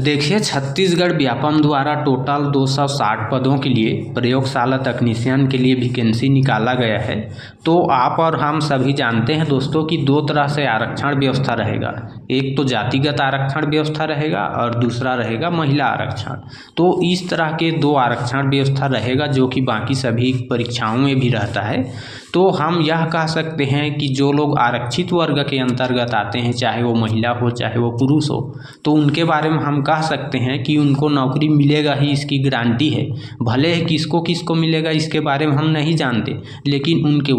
देखिए, छत्तीसगढ़ व्यापम द्वारा टोटल 260 पदों के लिए प्रयोगशाला तकनीशियन के लिए वैकेंसी निकाला गया है। तो आप और हम सभी जानते हैं दोस्तों कि दो तरह से आरक्षण व्यवस्था रहेगा। एक तो जातिगत आरक्षण व्यवस्था रहेगा और दूसरा रहेगा महिला आरक्षण। तो इस तरह के दो आरक्षण व्यवस्था रहेगा जो कि बाकी सभी परीक्षाओं में भी रहता है। तो हम यह कह सकते हैं कि जो लोग आरक्षित वर्ग के अंतर्गत आते हैं, चाहे वो महिला हो चाहे वो पुरुष हो, तो उनके बारे में हम कह सकते हैं कि उनको नौकरी मिलेगा ही, इसकी गारंटी है। भले ही किसको किसको मिलेगा इसके बारे में हम नहीं जानते, लेकिन उनके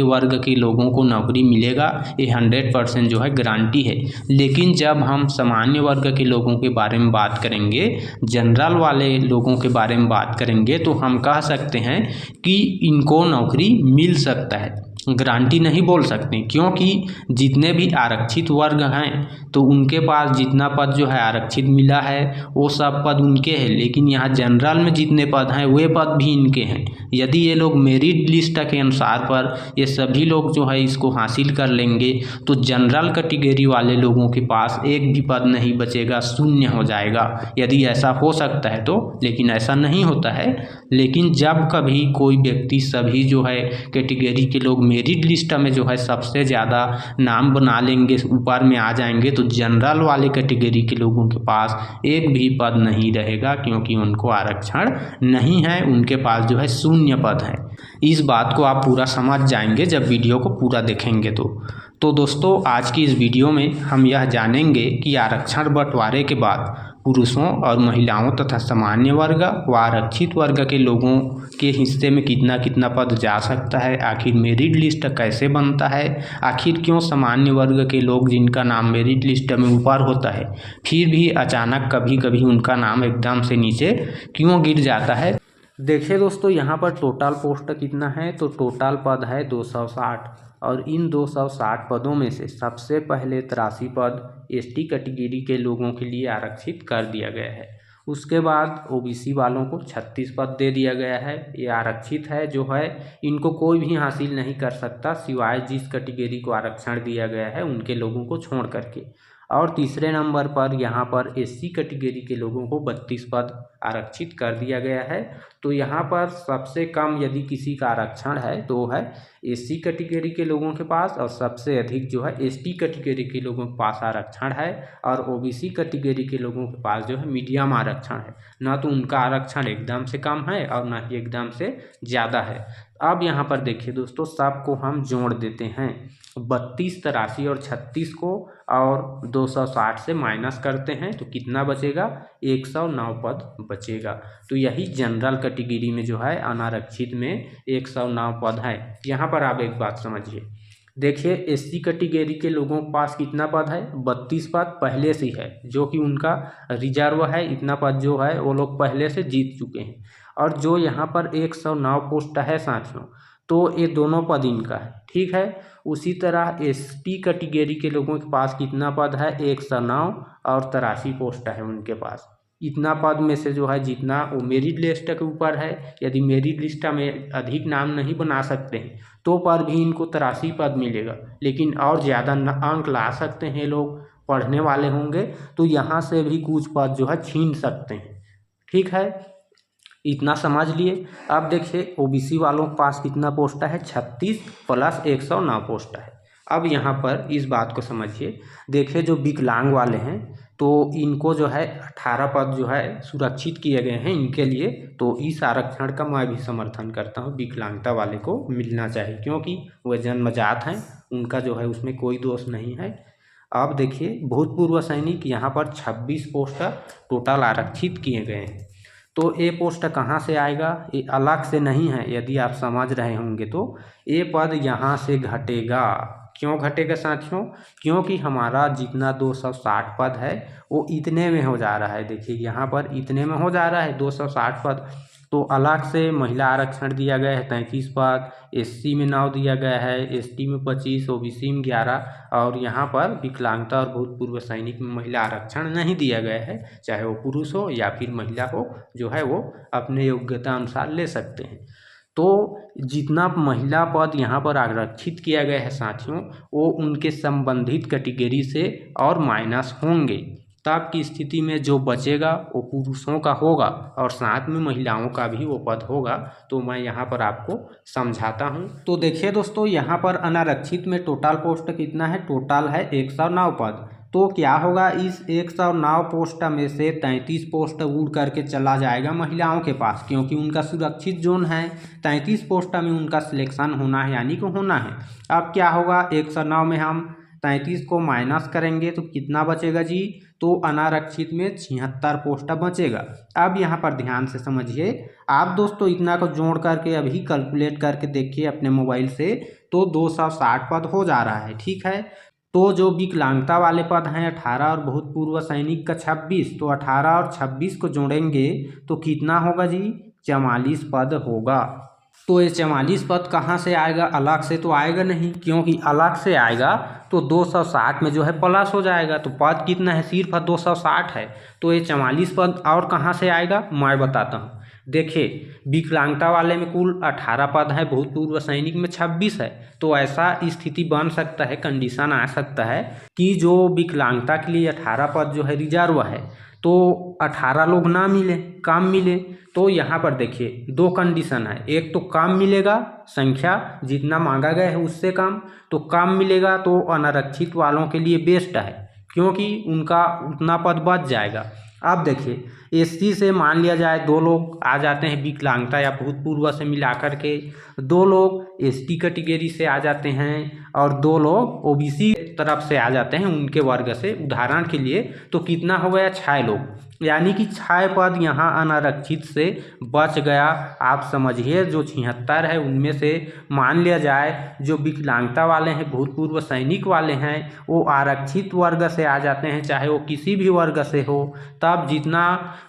वर्ग के लोगों को नौकरी मिलेगा, ये 100% जो है गारंटी है। लेकिन जब हम सामान्य वर्ग के लोगों के बारे में बात करेंगे, जनरल वाले लोगों के बारे में बात करेंगे, तो हम कह सकते हैं कि इनको नौकरी मिल सकता है। गारंटी नहीं बोल सकते, क्योंकि जितने भी आरक्षित वर्ग हैं तो उनके पास जितना पद जो है आरक्षित मिला है वो सब पद उनके हैं। लेकिन यहाँ जनरल में जितने पद हैं वे पद भी इनके हैं। यदि ये लोग मेरिट लिस्ट के अनुसार पर ये सभी लोग जो है इसको हासिल कर लेंगे तो जनरल कैटेगरी वाले लोगों के पास एक भी पद नहीं बचेगा, शून्य हो जाएगा। यदि ऐसा हो सकता है तो, लेकिन ऐसा नहीं होता है। लेकिन जब कभी कोई व्यक्ति सभी जो है कैटेगरी के लोग मेरिट लिस्ट में जो है सबसे ज़्यादा नाम बना लेंगे, ऊपर में आ जाएंगे, तो जनरल वाले कैटेगरी के लोगों के पास एक भी पद नहीं रहेगा, क्योंकि उनको आरक्षण नहीं है, उनके पास जो है शून्य पद है। इस बात को आप पूरा समझ जाएंगे जब वीडियो को पूरा देखेंगे तो दोस्तों, आज की इस वीडियो में हम यह जानेंगे कि आरक्षण बंटवारे के बाद पुरुषों और महिलाओं तथा सामान्य वर्ग व आरक्षित वर्ग के लोगों के हिस्से में कितना कितना पद जा सकता है, आखिर मेरिट लिस्ट कैसे बनता है, आखिर क्यों सामान्य वर्ग के लोग जिनका नाम मेरिट लिस्ट में ऊपर होता है फिर भी अचानक कभी कभी उनका नाम एकदम से नीचे क्यों गिर जाता है। देखिए दोस्तों, यहाँ पर टोटल पोस्ट कितना है, तो टोटल पद है 260 और इन 260 पदों में से सबसे पहले 83 पद एसटी कैटेगरी के लोगों के लिए आरक्षित कर दिया गया है। उसके बाद ओबीसी वालों को 36 पद दे दिया गया है। ये आरक्षित है जो है, इनको कोई भी हासिल नहीं कर सकता सिवाय जिस कैटेगरी को आरक्षण दिया गया है उनके लोगों को छोड़ करके। और तीसरे नंबर पर यहाँ पर एससी कैटेगरी के लोगों को 32 पद आरक्षित कर दिया गया है। तो यहाँ पर सबसे कम यदि किसी का आरक्षण है तो है एससी कैटेगरी के लोगों के पास, और सबसे अधिक जो है एसटी कैटेगरी के लोगों के पास आरक्षण है, और ओबीसी कैटेगरी के लोगों के पास जो है मीडियम आरक्षण है। ना तो उनका आरक्षण एकदम से कम है और ना ही एकदम से ज़्यादा है। अब यहाँ पर देखिए दोस्तों, सबको हम जोड़ देते हैं, 32, 83 और 36 को और 260 से माइनस करते हैं तो कितना बचेगा, 109 पद बचेगा। तो यही जनरल कैटेगरी में जो है अनारक्षित में 109 पद है। यहाँ पर आप एक बात समझिए, देखिए एससी कैटेगरी के लोगों के पास कितना पद है, 32 पद पहले से है, जो कि उनका रिजर्व है। इतना पद जो है वो लोग पहले से जीत चुके हैं। और जो यहाँ पर 109 पोस्ट है साथियों, तो ये दोनों पद इनका है, ठीक है। उसी तरह एसटी कैटेगरी के लोगों के पास कितना पद है, 109 और 83 पोस्ट है उनके पास। इतना पद में से जो है जितना वो मेरिट लिस्ट के ऊपर है, यदि मेरिट लिस्ट में अधिक नाम नहीं बना सकते हैं तो पर भी इनको 83 पद मिलेगा। लेकिन और ज़्यादा अंक ला सकते हैं लोग, पढ़ने वाले होंगे तो यहाँ से भी कुछ पद जो है छीन सकते हैं, ठीक है। इतना समझ लिए। अब देखिए ओबीसी वालों के पास कितना पोस्ट है, 36 प्लस 109 पोस्ट है। अब यहाँ पर इस बात को समझिए, देखिए जो विकलांग वाले हैं तो इनको जो है 18 पद जो है सुरक्षित किए गए हैं इनके लिए। तो इस आरक्षण का मैं भी समर्थन करता हूँ, विकलांगता वाले को मिलना चाहिए, क्योंकि वह जन्मजात हैं, उनका जो है उसमें कोई दोष नहीं है। अब देखिए भूतपूर्व सैनिक, यहाँ पर 26 पोस्ट टोटल आरक्षित किए गए हैं। तो ये पोस्ट कहाँ से आएगा, ये अलग से नहीं है, यदि आप समझ रहे होंगे तो ये पद यहाँ से घटेगा। क्यों घटेगा साथियों, क्योंकि हमारा जितना 260 पद है वो इतने में हो जा रहा है। देखिए यहाँ पर इतने में हो जा रहा है 260 पद। तो अलग से महिला आरक्षण दिया गया है 33 पद, एससी में 9 दिया गया है, एसटी में 25, ओबीसी में 11, और यहाँ पर विकलांगता और भूतपूर्व सैनिक में महिला आरक्षण नहीं दिया गया है। चाहे वो पुरुष हो या फिर महिला हो, जो है वो अपने योग्यता अनुसार ले सकते हैं। तो जितना महिला पद यहाँ पर आरक्षित किया गया है साथियों, वो उनके संबंधित कैटेगरी से और माइनस होंगे, तब की स्थिति में जो बचेगा वो पुरुषों का होगा और साथ में महिलाओं का भी वो पद होगा। तो मैं यहाँ पर आपको समझाता हूँ। तो देखिए दोस्तों, यहाँ पर अनारक्षित में टोटल पोस्ट कितना है? टोटल है 109 पद। तो क्या होगा, इस 109 पोस्ट में से 33 पोस्ट उड़ करके चला जाएगा महिलाओं के पास, क्योंकि उनका सुरक्षित जोन है। 33 पोस्ट में उनका सिलेक्शन होना है, यानी कि होना है। अब क्या होगा, 109 में हम 33 को माइनस करेंगे तो कितना बचेगा जी? तो अनारक्षित में 76 पोस्ट बचेगा। अब यहाँ पर ध्यान से समझिए आप दोस्तों, इतना को जोड़ करके अभी कैलकुलेट करके देखिए अपने मोबाइल से, तो 260 पद हो जा रहा है। ठीक है, तो जो विकलांगता वाले पद हैं 18 और भूतपूर्व सैनिक का 26, तो 18 और 26 को जोड़ेंगे तो कितना होगा जी? 44 पद होगा। तो ये 44 पद कहाँ से आएगा? अलग से तो आएगा नहीं, क्योंकि अलग से आएगा तो 260 में जो है प्लस हो जाएगा। तो पद कितना है? सिर्फ 260 है। तो ये 44 पद और कहाँ से आएगा मैं बताता हूँ। देखिए, विकलांगता वाले में कुल 18 पद है, भूतपूर्व सैनिक में 26 है। तो ऐसा स्थिति बन सकता है, कंडीशन आ सकता है कि जो विकलांगता के लिए 18 पद जो है रिजर्व है, तो 18 लोग ना मिले, कम मिले। तो यहाँ पर देखिए दो कंडीशन है, एक तो कम मिलेगा, संख्या जितना मांगा गया है उससे कम, तो कम मिलेगा तो अनारक्षित वालों के लिए बेस्ट है, क्योंकि उनका उतना पद बच जाएगा। अब देखिए, एससी से मान लिया जाए 2 लोग आ जाते हैं, विकलांगता या भूतपूर्व से मिलाकर के 2 लोग एसटी कैटेगरी से आ जाते हैं और 2 लोग ओबीसी तरफ से आ जाते हैं, उनके वर्ग से। उदाहरण के लिए तो कितना हो गया? 6 लोग, यानी कि 6 पद यहाँ अनारक्षित से बच गया। आप समझिए, जो 76 है उनमें से मान लिया जाए जो विकलांगता वाले हैं, भूतपूर्व सैनिक वाले हैं, वो आरक्षित वर्ग से आ जाते हैं, चाहे वो किसी भी वर्ग से हो। तब जितना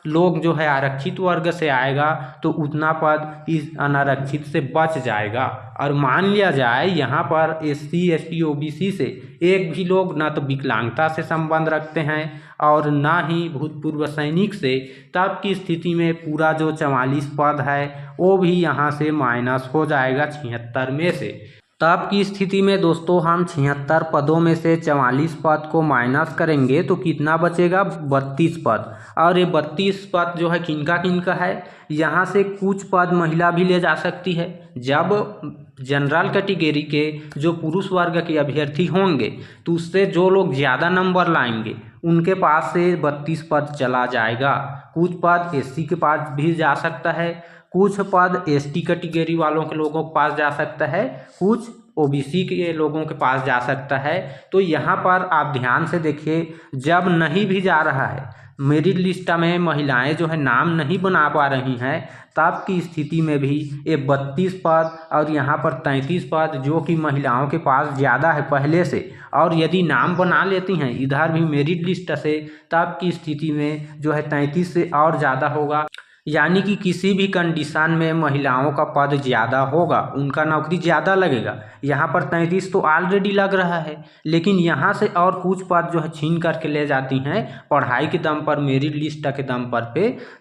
लोग जो है आरक्षित वर्ग से आएगा तो उतना पद इस अनारक्षित से बच जाएगा। और मान लिया जाए यहाँ पर एससी एसटी ओबीसी से एक भी लोग ना तो विकलांगता से संबंध रखते हैं और ना ही भूतपूर्व सैनिक से, तब की स्थिति में पूरा जो 44 पद है वो भी यहाँ से माइनस हो जाएगा 76 में से। तब की स्थिति में दोस्तों हम 76 पदों में से 44 पद को माइनस करेंगे तो कितना बचेगा? 32 पद। और ये 32 पद जो है किनका किनका है? यहाँ से कुछ पद महिला भी ले जा सकती है। जब जनरल कैटेगरी के जो पुरुष वर्ग के अभ्यर्थी होंगे तो उससे जो लोग ज़्यादा नंबर लाएंगे उनके पास से 32 पद चला जाएगा। कुछ पद एससी के पास भी जा सकता है, कुछ पद एसटी कैटेगरी वालों के लोगों के पास जा सकता है, कुछ ओबीसी के लोगों के पास जा सकता है। तो यहाँ पर आप ध्यान से देखिए, जब नहीं भी जा रहा है, मेरिट लिस्ट में महिलाएं जो है नाम नहीं बना पा रही हैं, तब की स्थिति में भी ये 32 पद और यहाँ पर 33 पद जो कि महिलाओं के पास ज़्यादा है पहले से, और यदि नाम बना लेती हैं इधर भी मेरिट लिस्ट से, तब की स्थिति में जो है 33 से और ज़्यादा होगा। यानी कि किसी भी कंडीशन में महिलाओं का पद ज़्यादा होगा, उनका नौकरी ज़्यादा लगेगा। यहाँ पर 33 तो ऑलरेडी लग रहा है, लेकिन यहाँ से और कुछ पद जो है छीन करके ले जाती हैं पढ़ाई के दम पर, मेरिट लिस्ट के दम पर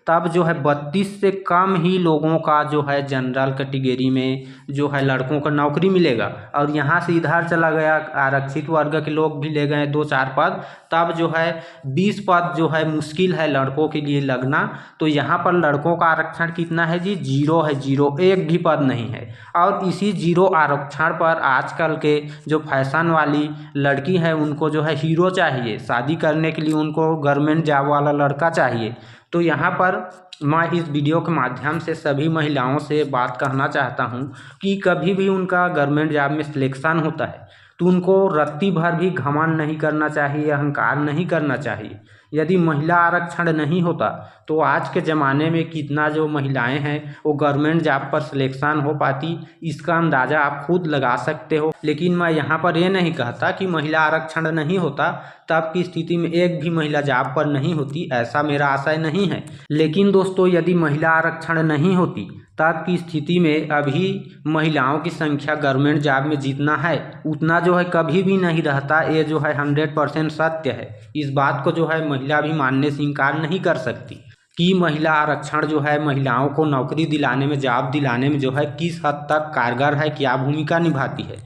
तब जो है 32 से कम ही लोगों का जो है जनरल कैटेगरी में जो है लड़कों का नौकरी मिलेगा। और यहाँ से इधर चला गया, आरक्षित वर्ग के लोग भी ले गए 2-4 पद, तब जो है 20 पद जो है मुश्किल है लड़कों के लिए लगना। तो यहाँ पर लड़कों का आरक्षण कितना है जी? 0 है, 0, एक भी पद नहीं है। और इसी 0 आरक्षण पर आजकल के जो फैशन वाली लड़की है उनको जो है हीरो चाहिए, शादी करने के लिए उनको गवर्नमेंट जॉब वाला लड़का चाहिए। तो यहाँ पर मैं इस वीडियो के माध्यम से सभी महिलाओं से बात कहना चाहता हूँ कि कभी भी उनका गवर्नमेंट जॉब में सिलेक्शन होता है तो उनको रत्ती भर भी घमंड नहीं करना चाहिए, अहंकार नहीं करना चाहिए। यदि महिला आरक्षण नहीं होता तो आज के ज़माने में कितना जो महिलाएं हैं वो गवर्नमेंट जॉब पर सिलेक्शन हो पाती, इसका अंदाज़ा आप खुद लगा सकते हो। लेकिन मैं यहाँ पर ये नहीं कहता कि महिला आरक्षण नहीं होता तब की स्थिति में एक भी महिला जॉब पर नहीं होती, ऐसा मेरा आशय नहीं है। लेकिन दोस्तों, यदि महिला आरक्षण नहीं होती तब की स्थिति में अभी महिलाओं की संख्या गवर्नमेंट जॉब में जितना है उतना जो है कभी भी नहीं रहता। ये जो है 100% सत्य है। इस बात को जो है महिला भी मानने से इनकार नहीं कर सकती कि महिला आरक्षण जो है महिलाओं को नौकरी दिलाने में, जॉब दिलाने में जो है किस हद तक कारगर है, क्या भूमिका निभाती है।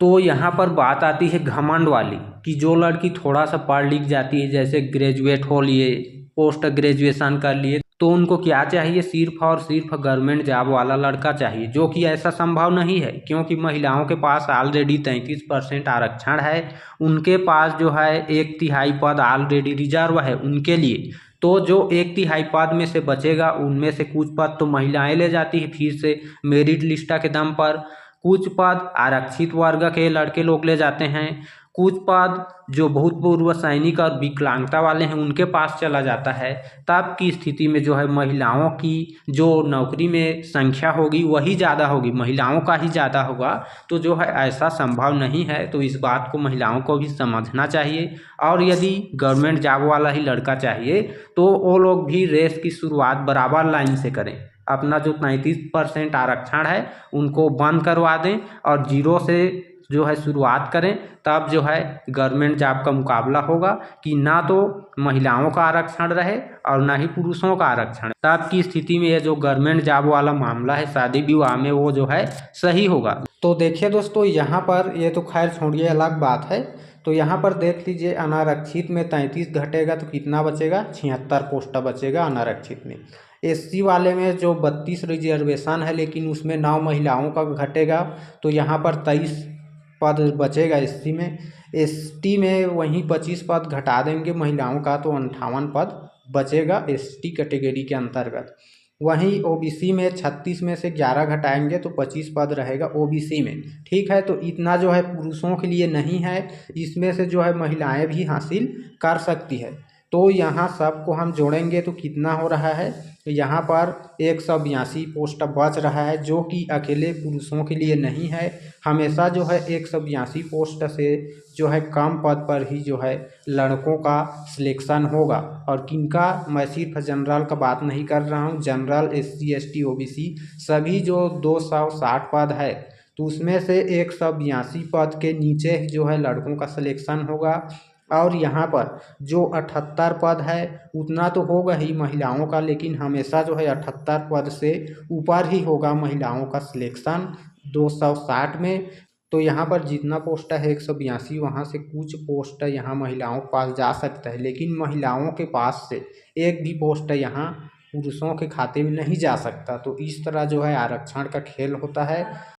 तो यहाँ पर बात आती है घमंड वाली कि जो लड़की थोड़ा सा पढ़ लिख जाती है, जैसे ग्रेजुएट हो लिए, पोस्ट ग्रेजुएशन कर लिए, तो उनको क्या चाहिए, सिर्फ और सिर्फ गवर्नमेंट जॉब वाला लड़का चाहिए, जो कि ऐसा संभव नहीं है, क्योंकि महिलाओं के पास ऑलरेडी 33% आरक्षण है। उनके पास जो है 1/3 पद ऑलरेडी रिजर्व है उनके लिए। तो जो 1/3 पद में से बचेगा उनमें से कुछ पद तो महिलाएं ले जाती है फिर से मेरिट लिस्ट के दम पर, कुछ पद आरक्षित वर्ग के लड़के लोग ले जाते हैं, कुछ पद जो भूतपूर्व सैनिक और विकलांगता वाले हैं उनके पास चला जाता है। तब की स्थिति में जो है महिलाओं की जो नौकरी में संख्या होगी वही ज़्यादा होगी, महिलाओं का ही ज़्यादा होगा। तो जो है ऐसा संभव नहीं है, तो इस बात को महिलाओं को भी समझना चाहिए। और यदि गवर्नमेंट जॉब वाला ही लड़का चाहिए तो वो लोग भी रेस की शुरुआत बराबर लाइन से करें, अपना जो 33% आरक्षण है उनको बंद करवा दें और जीरो से जो है शुरुआत करें। तब जो है गवर्नमेंट जॉब का मुकाबला होगा कि ना तो महिलाओं का आरक्षण रहे और ना ही पुरुषों का आरक्षण। तब की स्थिति में ये जो गवर्नमेंट जॉब वाला मामला है शादी विवाह में वो जो है सही होगा। तो देखिए दोस्तों, यहाँ पर ये तो खैर छोड़िए, अलग बात है। तो यहाँ पर देख लीजिए, अनारक्षित में 33 घटेगा तो कितना बचेगा, 76 पोस्ट बचेगा अनारक्षित में। एससी वाले में जो 32 रिजर्वेशन है लेकिन उसमें 9 महिलाओं का घटेगा तो यहाँ पर 23 पद बचेगा एससी में। एसटी में वहीं 25 पद घटा देंगे महिलाओं का तो 58 पद बचेगा एसटी कैटेगरी के अंतर्गत। वहीं ओबीसी में 36 में से 11 घटाएंगे तो 25 पद रहेगा ओबीसी में। ठीक है, तो इतना जो है पुरुषों के लिए नहीं है, इसमें से जो है महिलाएं भी हासिल कर सकती है। तो यहाँ सबको हम जोड़ेंगे तो कितना हो रहा है, तो यहाँ पर 182 पोस्ट बच रहा है, जो कि अकेले पुरुषों के लिए नहीं है। हमेशा जो है 182 पोस्ट से जो है कम पद पर ही जो है लड़कों का सिलेक्शन होगा। और किनका, मैं सिर्फ जनरल का बात नहीं कर रहा हूँ, जनरल, एससी, एसटी, ओबीसी सभी जो 260 पद है तो उसमें से 182 पद के नीचे जो है लड़कों का सिलेक्शन होगा। और यहाँ पर जो 78 पद है उतना तो होगा ही महिलाओं का, लेकिन हमेशा जो है 78 पद से ऊपर ही होगा महिलाओं का सिलेक्शन 260 में। तो यहाँ पर जितना पोस्ट है 182, वहाँ से कुछ पोस्ट यहाँ महिलाओं के पास जा सकता है, लेकिन महिलाओं के पास से एक भी पोस्ट यहाँ पुरुषों के खाते में नहीं जा सकता। तो इस तरह जो है आरक्षण का खेल होता है।